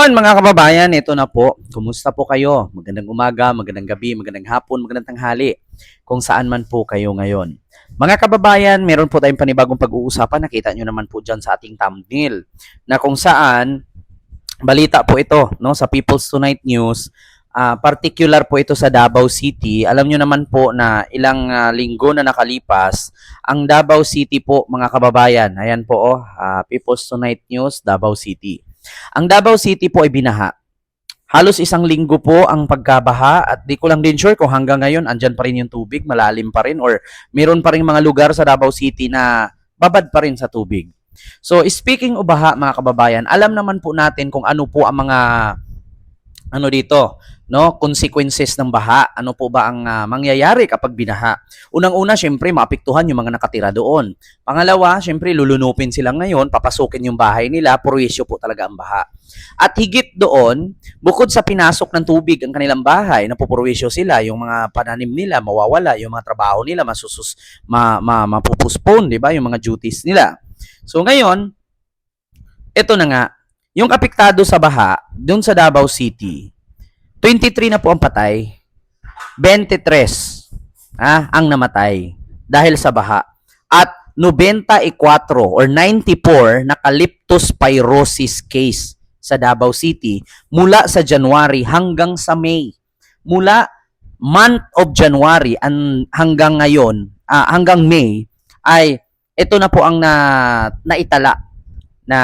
Mga kababayan, ito na po. Kumusta po kayo? Magandang umaga, magandang gabi, magandang hapon, magandang tanghali. Kung saan man po kayo ngayon. Mga kababayan, meron po tayong panibagong pag-uusapan. Nakita nyo naman po dyan sa ating thumbnail. Na kung saan, balita po ito no, sa People's Tonight News. Particular po ito sa Davao City. Alam nyo naman po na ilang linggo na nakalipas, ang Davao City po mga kababayan. Ayan po People's Tonight News, Davao City. Ang Davao City po ay binaha. Halos isang linggo po ang pagkabaha at di ko lang din sure kung hanggang ngayon andyan pa rin yung tubig, malalim pa rin or meron pa rin mga lugar sa Davao City na babad pa rin sa tubig. So speaking of baha mga kababayan, alam naman po natin kung ano po ang mga dito, no? Consequences ng baha. Ano po ba ang mangyayari kapag binaha? Unang-una, syempre, maapektuhan yung mga nakatira doon. Pangalawa, syempre, lulunupin sila ngayon, papasukin yung bahay nila, purwisyo po talaga ang baha. At higit doon, bukod sa pinasok ng tubig ang kanilang bahay, napupurwisyo sila, yung mga pananim nila mawawala, yung mga trabaho nila mapupuspone, di ba? Yung mga duties nila. So ngayon, ito na nga, yung apektado sa baha, doon sa Davao City, 23 na po ang patay, 23 ang namatay dahil sa baha. At 94 or 94 na leptospirosis case sa Davao City mula sa January hanggang sa May. Mula month of January hanggang ngayon, hanggang May, ay ito na po ang naitala na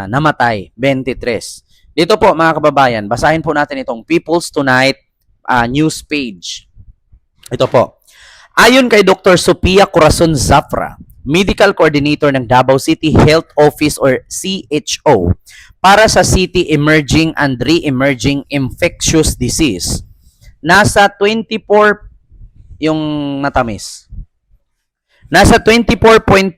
namatay, 23. Dito po mga kababayan, basahin po natin itong People's Tonight news page. Ito po. Ayon kay Dr. Sophia Corazon Zafra, Medical Coordinator ng Davao City Health Office or CHO, para sa City Emerging and Re-Emerging Infectious Disease, nasa 24 yung matamis. Nasa 24.47%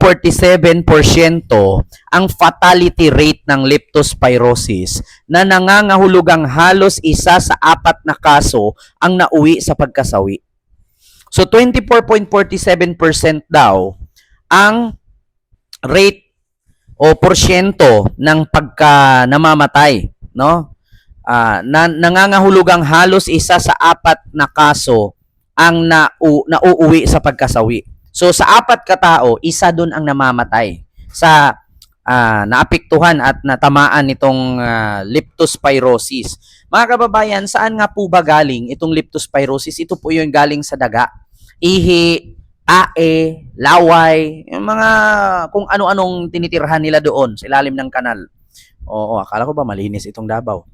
ang fatality rate ng leptospirosis na nangangahulugang halos 1 sa 4 na kaso ang nauwi sa pagkasawi. So 24.47% daw ang rate o porsyento ng pagka namamatay, no? Nangangahulugang halos 1 sa 4 na kaso ang nauuwi sa pagkasawi. So sa 4 katao, 1 doon ang namamatay sa naapektuhan at natamaan nitong leptospirosis. Mga kababayan, saan nga po ba galing itong leptospirosis? Ito po yung galing sa daga, ihi, ae, laway, yung mga kung ano-anong tinitirhan nila doon sa ilalim ng kanal. Oo, akala ko ba malinis itong Davao?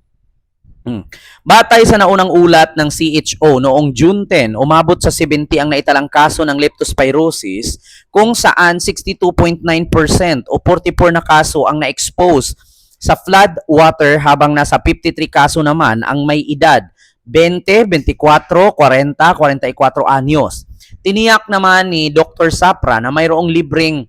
Batay sa naunang ulat ng CHO noong June 10, umabot sa 70 ang naitalang kaso ng leptospirosis, kung saan 62.9% o 44 na kaso ang na-expose sa flood water, habang nasa 53 kaso naman ang may edad 20, 24, 40, 44 anyos. Tiniyak naman ni Dr. Sapra na mayroong libreng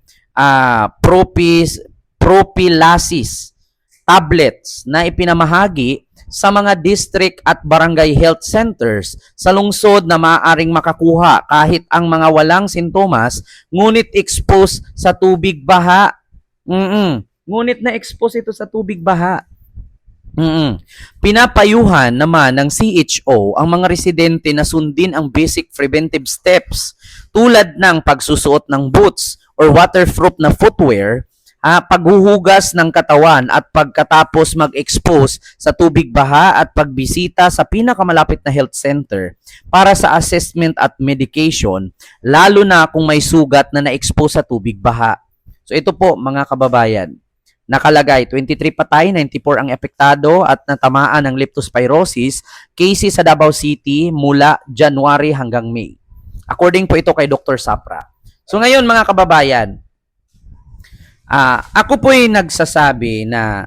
prophylaxis tablets na ipinamahagi sa mga district at barangay health centers sa lungsod na maaaring makakuha kahit ang mga walang sintomas ngunit expose sa tubig baha. Ngunit na-expose ito sa tubig baha. Pinapayuhan naman ng CHO ang mga residente na sundin ang basic preventive steps tulad ng pagsusuot ng boots or waterproof na footwear, paghuhugas ng katawan at pagkatapos mag-expose sa tubig baha at pagbisita sa pinakamalapit na health center para sa assessment at medication, lalo na kung may sugat na na-expose sa tubig baha. So ito po mga kababayan, nakalagay 23 patay, 94 ang epektado at natamaan ng leptospirosis cases sa Davao City mula January hanggang May. According po ito kay Dr. Sapra. So ngayon mga kababayan, ako po'y nagsasabi na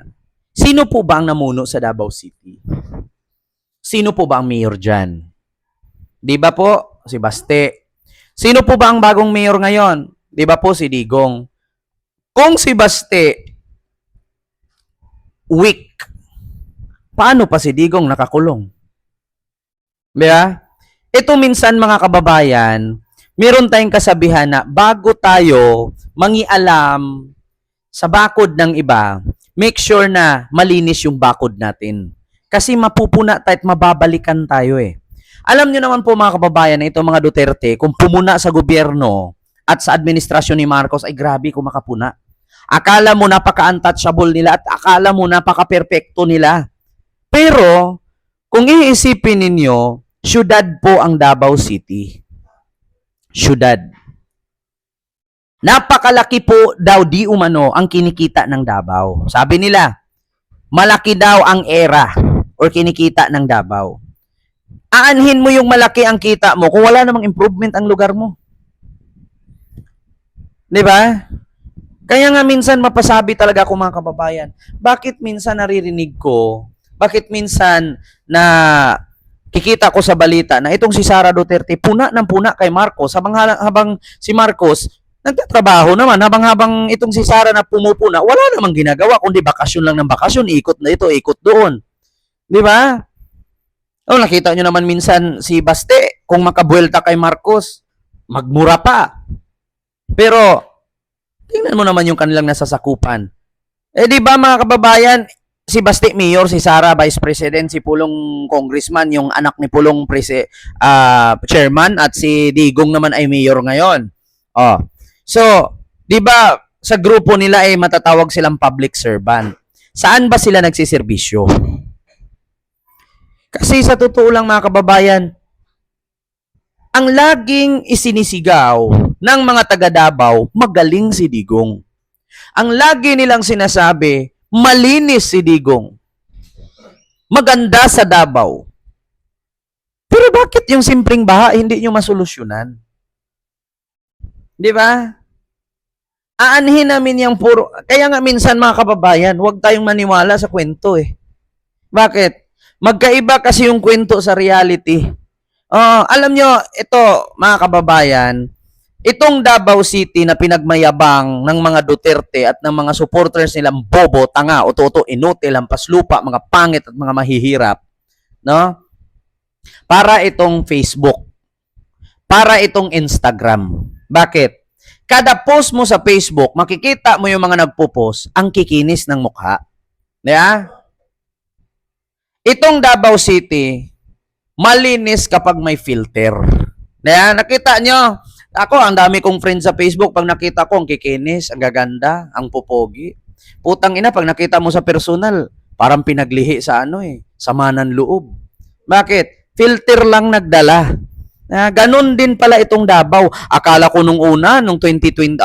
sino po ba ang namuno sa Davao City? Sino po ba ang mayor dyan? Di ba po? Si Baste. Sino po ba ang bagong mayor ngayon? Di ba po si Digong? Kung si Baste weak, paano pa si Digong nakakulong? Diba? Ito minsan mga kababayan, meron tayong kasabihan na bago tayo mangialam sa bakod ng iba, make sure na malinis yung bakod natin. Kasi mapupuna tayo at mababalikan tayo eh. Alam nyo naman po mga kababayan na itong mga Duterte, kung pumuna sa gobyerno at sa administrasyon ni Marcos, ay grabe kung makapuna. Akala mo napaka-untouchable nila at akala mo napaka-perfecto nila. Pero, kung iisipin ninyo, syudad po ang Davao City. Syudad. Napakalaki po daw di umano ang kinikita ng Davao. Sabi nila, malaki daw ang era or kinikita ng Davao. Aanhin mo yung malaki ang kita mo kung wala namang improvement ang lugar mo. 'Di ba? Kaya nga minsan mapasabi talaga ako mga kababayan, bakit minsan naririnig ko, bakit minsan na kikita ko sa balita na itong si Sara Duterte puna ng puna kay Marcos habang si Marcos nagtatrabaho naman habang itong si Sara na pumupuna, wala namang ginagawa kundi bakasyon lang ng bakasyon, ikot na ito, ikot doon. 'Di ba? Oh, nakita nyo naman minsan si Baste, kung makabuelta kay Marcos, magmura pa. Pero, tingnan mo naman yung kanilang nasasakupan. Eh di ba mga kababayan, si Baste Mayor, si Sara Vice President, si Pulong Congressman, yung anak ni Pulong Chairman, at si Digong naman ay Mayor ngayon. Oh. So, di ba sa grupo nila ay matatawag silang public servant. Saan ba sila nagsiservisyo? Kasi sa totoo lang mga kababayan, ang laging isinisigaw ng mga taga Davao, magaling si Digong. Ang lagi nilang sinasabi, malinis si Digong. Maganda sa Davao. Pero bakit yung simpleng baha hindi nyo masolusyonan? Di ba? Aanhin namin yung puro. Kaya nga minsan mga kababayan, huwag tayong maniwala sa kwento eh. Bakit? Magkaiba kasi yung kwento sa reality. Alam nyo, ito mga kababayan, itong Davao City na pinagmayabang ng mga Duterte at ng mga supporters nilang bobo, tanga, uto-uto, inutil, lampas lupa, mga pangit at mga mahihirap, no? Para itong Facebook, para itong Instagram. Bakit? Kada post mo sa Facebook, makikita mo yung mga nagpo-post, ang kikinis ng mukha. Yeah? Itong Davao City, malinis kapag may filter. Yeah? Nakita nyo? Ako, ang dami kong friends sa Facebook, pag nakita ko, ang kikinis, ang gaganda, ang popogi. Putang ina, pag nakita mo sa personal, parang pinaglihi sa sama ng loob. Bakit? Filter lang nagdala. Ganon din pala itong Davao. Akala ko nung una, nung 2016,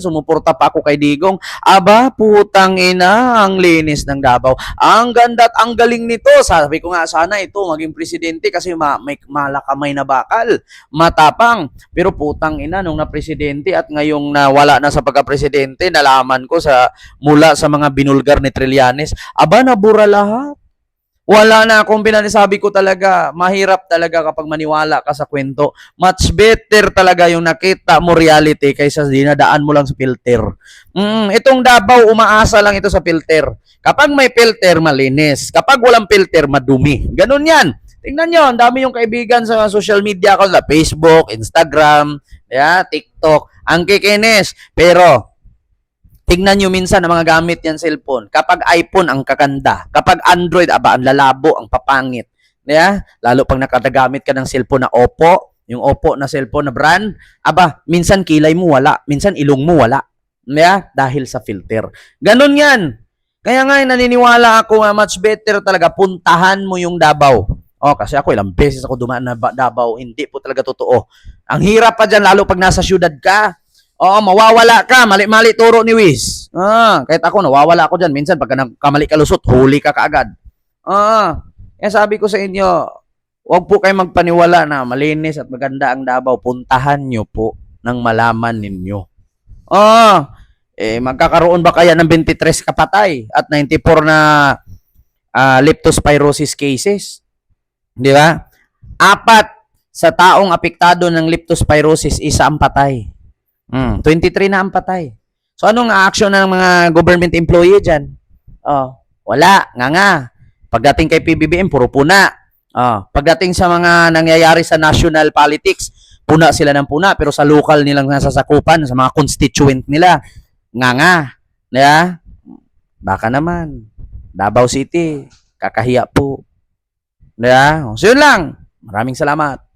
sumuporta pa ako kay Digong. Aba, putang ina, ang linis ng Davao. Ang ganda at ang galing nito. Sabi ko nga, sana ito maging presidente kasi may malakamay na bakal. Matapang. Pero putang ina, nung na-presidente at ngayong nawala na sa pagka-presidente, nalaman ko mula sa mga binulgar ni Trillanes, aba, nabura lahat. Wala na akong pinanisabi ko talaga, mahirap talaga kapag maniwala ka sa kwento. Much better talaga yung nakita mo reality kaysa dinadaan mo lang sa filter. Itong Davao, umaasa lang ito sa filter. Kapag may filter, malinis. Kapag walang filter, madumi. Ganun yan. Tingnan nyo, ang dami yung kaibigan sa social media ko, sa Facebook, Instagram, TikTok. Ang kikinis. Pero, tingnan nyo minsan ang mga gamit yan cellphone. Kapag iPhone, ang kakanda. Kapag Android, ang lalabo, ang papangit. Lalo pag nakadagamit ka ng cellphone na Oppo, yung Oppo na cellphone na brand, minsan kilay mo wala, minsan ilong mo wala. Dahil sa filter. Ganun yan. Kaya nga, naniniwala ako na much better talaga, puntahan mo yung Davao. Kasi ako ilang beses ako dumaan na Davao, hindi po talaga totoo. Ang hirap pa dyan, lalo pag nasa syudad ka. Mawawala ka. Mali-mali turo ni Wiz. Kahit ako, nawawala ako dyan. Minsan, pagka kamali ka lusot, huli ka kaagad. Kaya sabi ko sa inyo, huwag po kayo magpaniwala na malinis at maganda ang Davao. Puntahan nyo po nang malaman ninyo. Magkakaroon ba kaya ng 23 kapatay at 94 na leptospirosis cases? Di ba? 4 sa taong apektado ng leptospirosis, 1 ang patay. 23 na ang patay. So, anong action ng mga government employee dyan? Wala. Nga. Pagdating kay PBBM, puro puna. Pagdating sa mga nangyayari sa national politics, puna sila ng puna. Pero sa local nilang nasasakupan, sa mga constituent nila, nga. Baka naman. Davao City, kakahiya po. Diba? So yun lang. Maraming salamat.